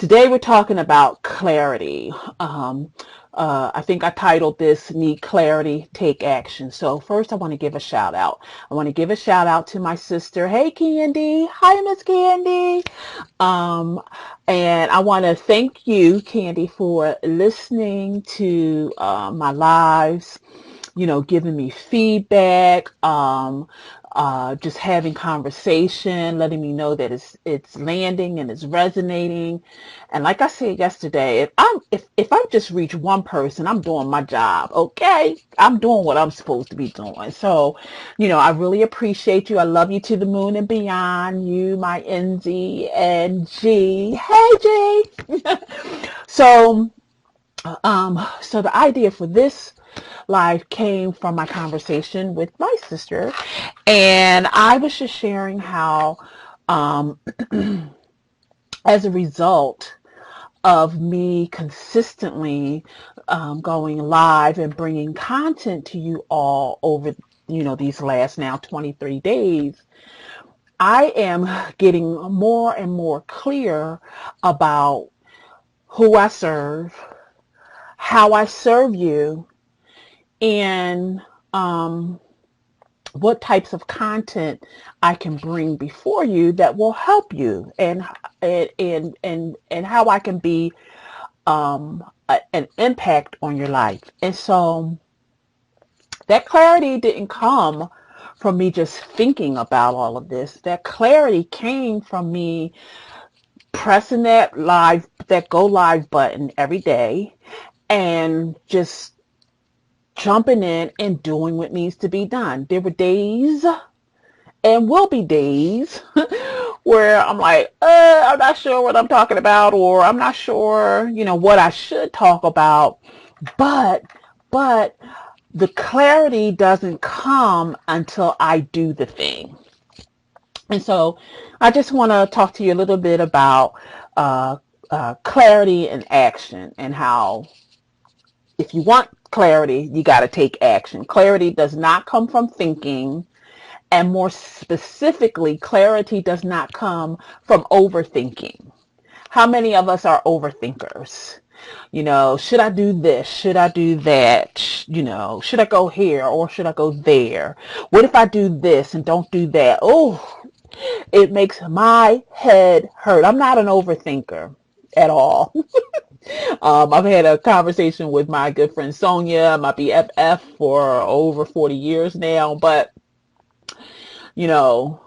Today we're talking about clarity. I think I titled this Need Clarity, Take Action. So first I want to give a shout out. I want to give a shout out to my sister. Hey Candy. Hi Miss Candy. Um, and I want to thank you, Candy, for listening to my lives, giving me feedback, just having conversation, letting me know that it's landing and it's resonating. And like I said yesterday, if I just reach one person, I'm doing my job. Okay, I'm doing what I'm supposed to be doing. So, I really appreciate you. I love you to the moon and beyond. You, my NZ and G. Hey G. So, so the idea for this live came from my conversation with my sister, and I was just sharing how, um, as a result of me consistently going live and bringing content to you all over, these last now 23 days, I am getting more and more clear about who I serve, how I serve you, and what types of content I can bring before you that will help you, and how I can be an impact on your life. And so that clarity didn't come from me just thinking about all of this. That clarity came from me pressing that go live button every day and just jumping in and doing what needs to be done. There were days and will be days where I'm like, I'm not sure what I'm talking about, or I'm not sure, what I should talk about. But, but the clarity doesn't come until I do the thing. And so I just want to talk to you a little bit about clarity and action, and how if you want clarity, you got to take action. Clarity does not come from thinking. And more specifically, clarity does not come from overthinking. How many of us are overthinkers? Should I do this? Should I do that? Should I go here or should I go there? What if I do this and don't do that? Oh, it makes my head hurt. I'm not an overthinker at all. I've had a conversation with my good friend Sonia, my BFF, for over 40 years now, but you know,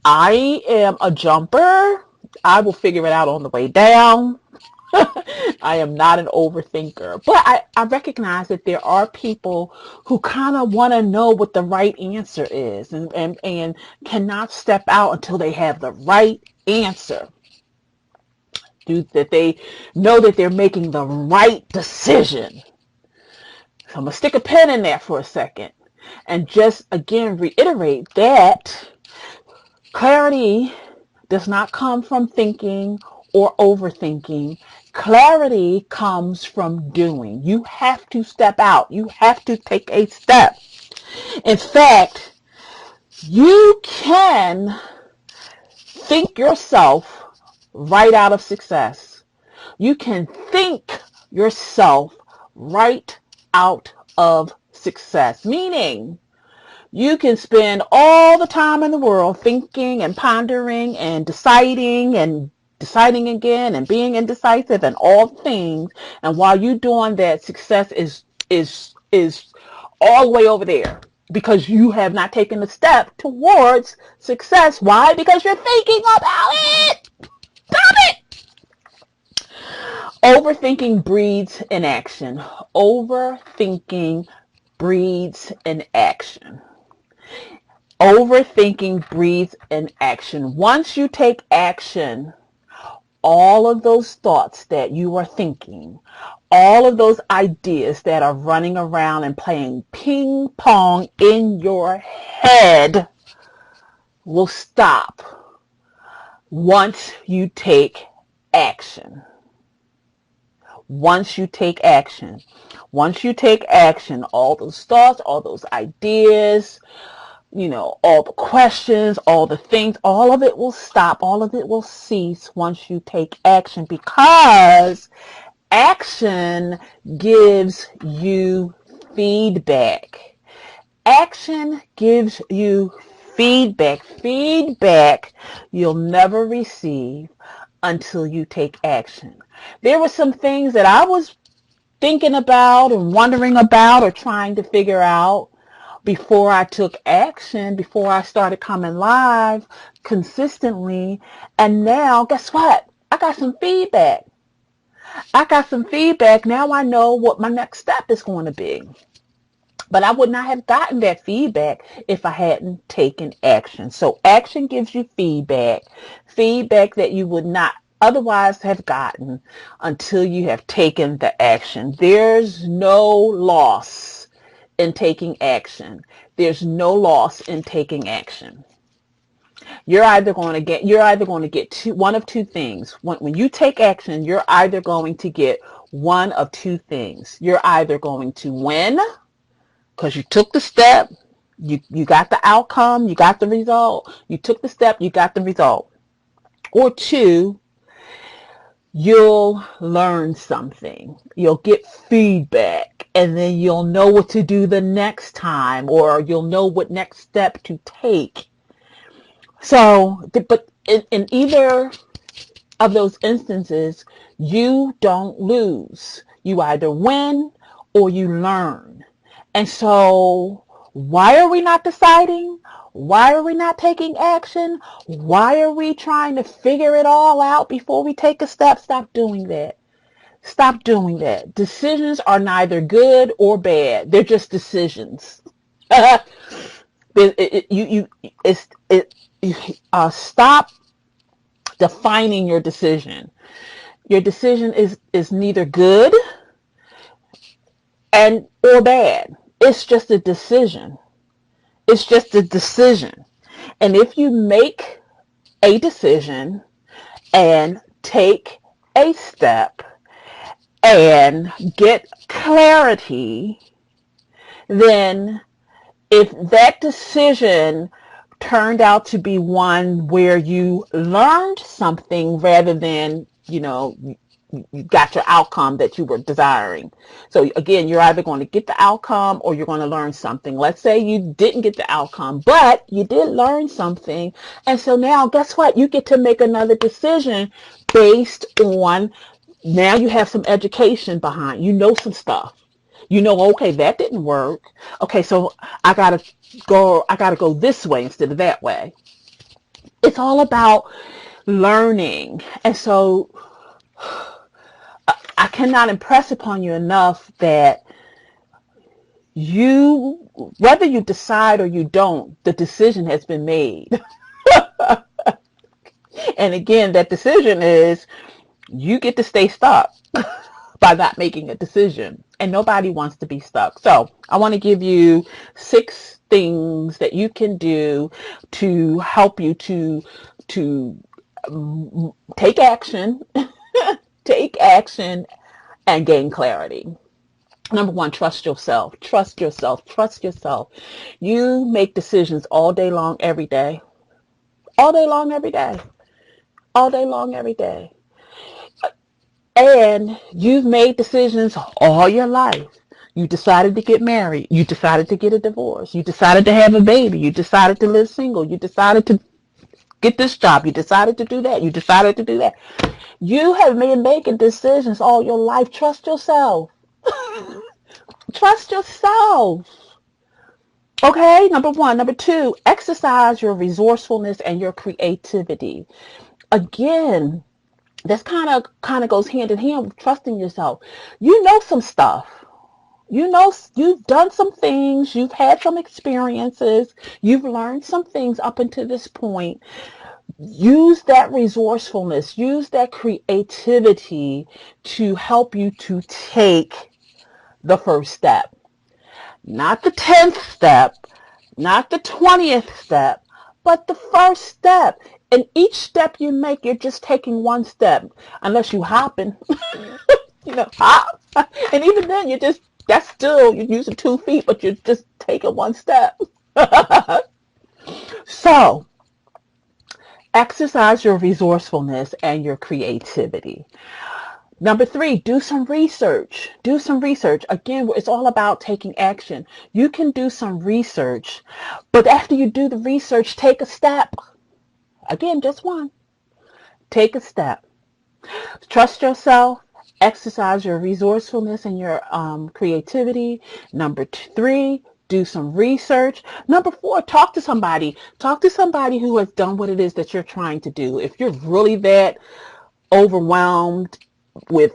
I am a jumper. I will figure it out on the way down. I am not an overthinker, but I recognize that there are people who kind of want to know what the right answer is, and cannot step out until they have the right answer. That they know that they're making the right decision. So I'm going to stick a pin in that for a second and just again reiterate that clarity does not come from thinking or overthinking. Clarity comes from doing. You have to step out. You have to take a step. In fact, you can think yourself right out of success. You can think yourself right out of success, meaning you can spend all the time in the world thinking and pondering and deciding again and being indecisive and all things. And while you're doing that, success is all the way over there, because you have not taken a step towards success. Why? Because you're thinking about it. Stop it. Overthinking breeds inaction. Overthinking breeds inaction. Overthinking breeds inaction. Once you take action, all of those thoughts that you are thinking, all of those ideas that are running around and playing ping pong in your head will stop once you take action. Once you take action. Once you take action, all those thoughts, all those ideas, all the questions, all the things, all of it will stop, all of it will cease once you take action, because action gives you feedback. Action gives you feedback. Feedback you'll never receive until you take action. There were some things that I was thinking about and wondering about or trying to figure out before I took action, before I started coming live consistently. And now, guess what? I got some feedback. I got some feedback. Now I know what my next step is going to be. But I would not have gotten that feedback if I hadn't taken action. So action gives you feedback, feedback that you would not otherwise have gotten until you have taken the action. There's no loss in taking action. There's no loss in taking action. You're either going to get one of two things. When you take action, you're either going to get one of two things. You're either going to win because you took the step, you got the outcome, you got the result. You took the step, you got the result. Or two, you'll learn something. You'll get feedback, and then you'll know what to do the next time, or you'll know what next step to take. So, but in either of those instances, you don't lose. You either win or you learn. And so, why are we not deciding? Why are we not taking action? Why are we trying to figure it all out before we take a step? Stop doing that. Stop doing that. Decisions are neither good or bad. They're just decisions. Stop defining your decision. Your decision is neither good or bad. It's just a decision. It's just a decision. And if you make a decision and take a step and get clarity, then if that decision turned out to be one where you learned something rather than, you got your outcome that you were desiring. So again, you're either going to get the outcome or you're going to learn something. Let's say you didn't get the outcome, but you did learn something. And so now guess what? You get to make another decision based on, now you have some education behind, some stuff. Okay, that didn't work. Okay, so I gotta go this way instead of that way. It's all about learning. And so I cannot impress upon you enough that whether you decide or you don't, the decision has been made. And again, that decision is you get to stay stuck by not making a decision. And nobody wants to be stuck. So I want to give you 6 things that you can do to help you to take action, take action and gain clarity. Number 1, trust yourself. Trust yourself. Trust yourself. You make decisions all day long, every day. All day long, every day. All day long, every day. And you've made decisions all your life. You decided to get married. You decided to get a divorce. You decided to have a baby. You decided to live single. You decided to get this job. You decided to do that. You decided to do that. You have been making decisions all your life. Trust yourself. Trust yourself. Okay, number 1. Number 2, exercise your resourcefulness and your creativity. Again, this kind of goes hand in hand with trusting yourself. You know some stuff. You've done some things. You've had some experiences. You've learned some things up until this point. Use that resourcefulness. Use that creativity to help you to take the first step. Not the 10th step, not the 20th step, but the first step. And each step you make, you're just taking one step, unless you hopping, hop. And even then, you're using 2 feet, but you're just taking one step. So exercise your resourcefulness and your creativity. Number three, do some research. Do some research. Again, it's all about taking action. You can do some research, but after you do the research, take a step. Again, just one. Take a step. Trust yourself. Exercise your resourcefulness and your creativity. Number three, do some research. Number four, talk to somebody. Talk to somebody who has done what it is that you're trying to do. If you're really that overwhelmed with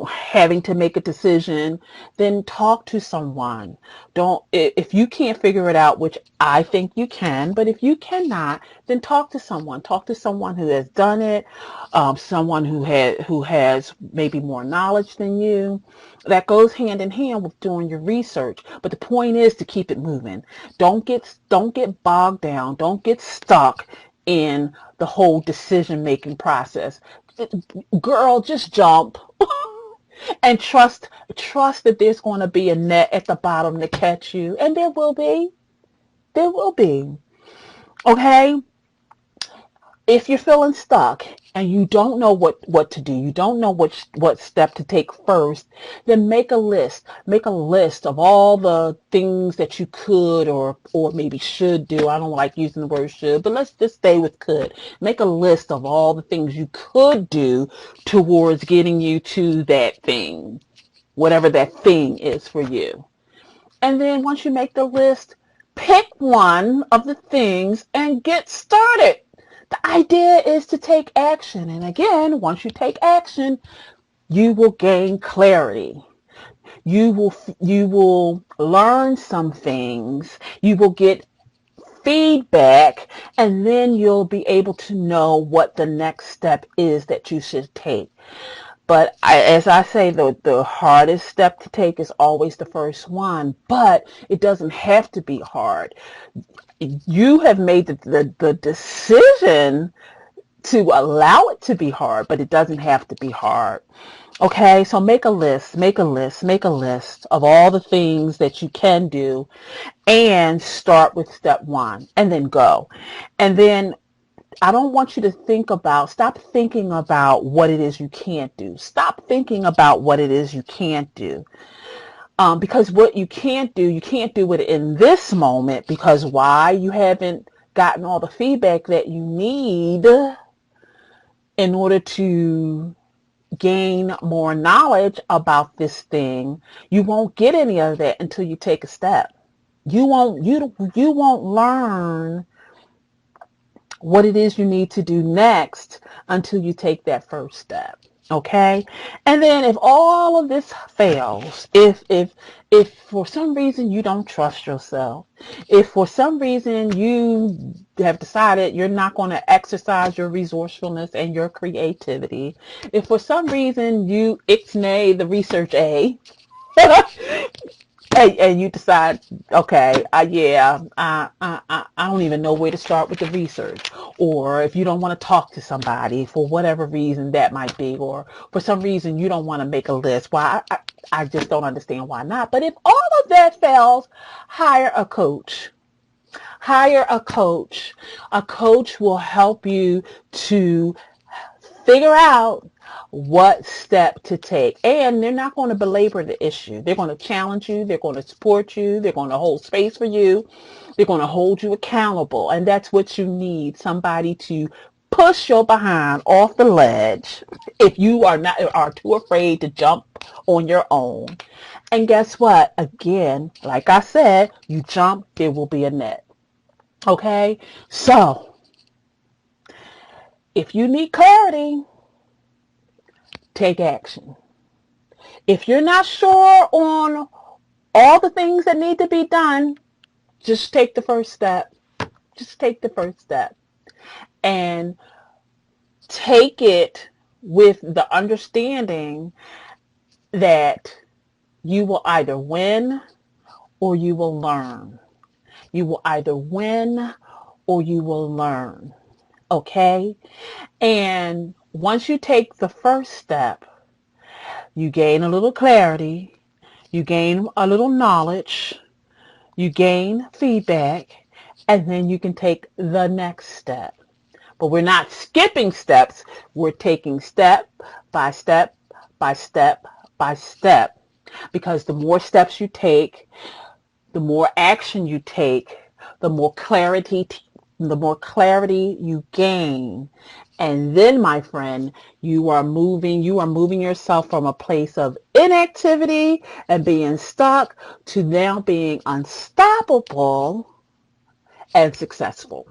having to make a decision, then talk to someone. Don't, if you can't figure it out, which I think you can, but if you cannot, then talk to someone. Talk to someone who has done it, someone who has maybe more knowledge than you. That goes hand in hand with doing your research. But the point is to keep it moving. Don't get bogged down. Don't get stuck in the whole decision making process. Girl, just jump and trust that there's going to be a net at the bottom to catch you, and there will be. Okay, if you're feeling stuck and you don't know what to do, you don't know what step to take first, then make a list of all the things that you could or maybe should do. I don't like using the word should, but let's just stay with could. Make a list of all the things you could do towards getting you to that thing, whatever that thing is for you. And then once you make the list, pick one of the things and get started. The idea is to take action. And again, once you take action, you will gain clarity. You will learn some things. You will get feedback, and then you'll be able to know what the next step is that you should take. But as I say, the hardest step to take is always the first one, but it doesn't have to be hard. You have made the decision to allow it to be hard, but it doesn't have to be hard. Okay, so make a list of all the things that you can do and start with step one and then go. And then I don't want you to stop thinking about what it is you can't do. Stop thinking about what it is you can't do. Because what you can't do it in this moment because why? You haven't gotten all the feedback that you need in order to gain more knowledge about this thing. You won't get any of that until you take a step. You won't learn what it is you need to do next until you take that first step. Okay? And then if all of this fails, if for some reason you don't trust yourself, if for some reason you have decided you're not going to exercise your resourcefulness and your creativity, if for some reason you ixnay the research A, and you decide, okay, yeah, I don't even know where to start with the research. Or if you don't want to talk to somebody for whatever reason that might be, or for some reason you don't want to make a list. Why? I just don't understand why not. But if all of that fails, hire a coach. Hire a coach. A coach will help you to figure out what step to take. And they're not going to belabor the issue. They're going to challenge you. They're going to support you. They're going to hold space for you. They're going to hold you accountable. And that's what you need. Somebody to push your behind off the ledge if you are too afraid to jump on your own. And guess what? Again, like I said, you jump, there will be a net. Okay? So, if you need clarity, take action. If you're not sure on all the things that need to be done, just take the first step. Just take the first step. And take it with the understanding that you will either win or you will learn. You will either win or you will learn. Okay? And once you take the first step, you gain a little clarity, you gain a little knowledge, You gain feedback, and then you can take the next step. But we're not skipping steps. We're taking step by step by step by step. Because the more steps you take, the more action you take, the more clarity you gain. And then, my friend, you are moving yourself from a place of inactivity and being stuck to now being unstoppable and successful.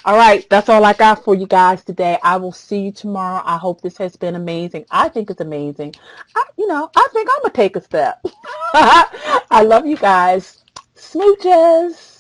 All right, that's all I got for you guys today. I will see you tomorrow. I hope this has been amazing. I think it's amazing. I think I'm going to take a step. I love you guys. Smooches.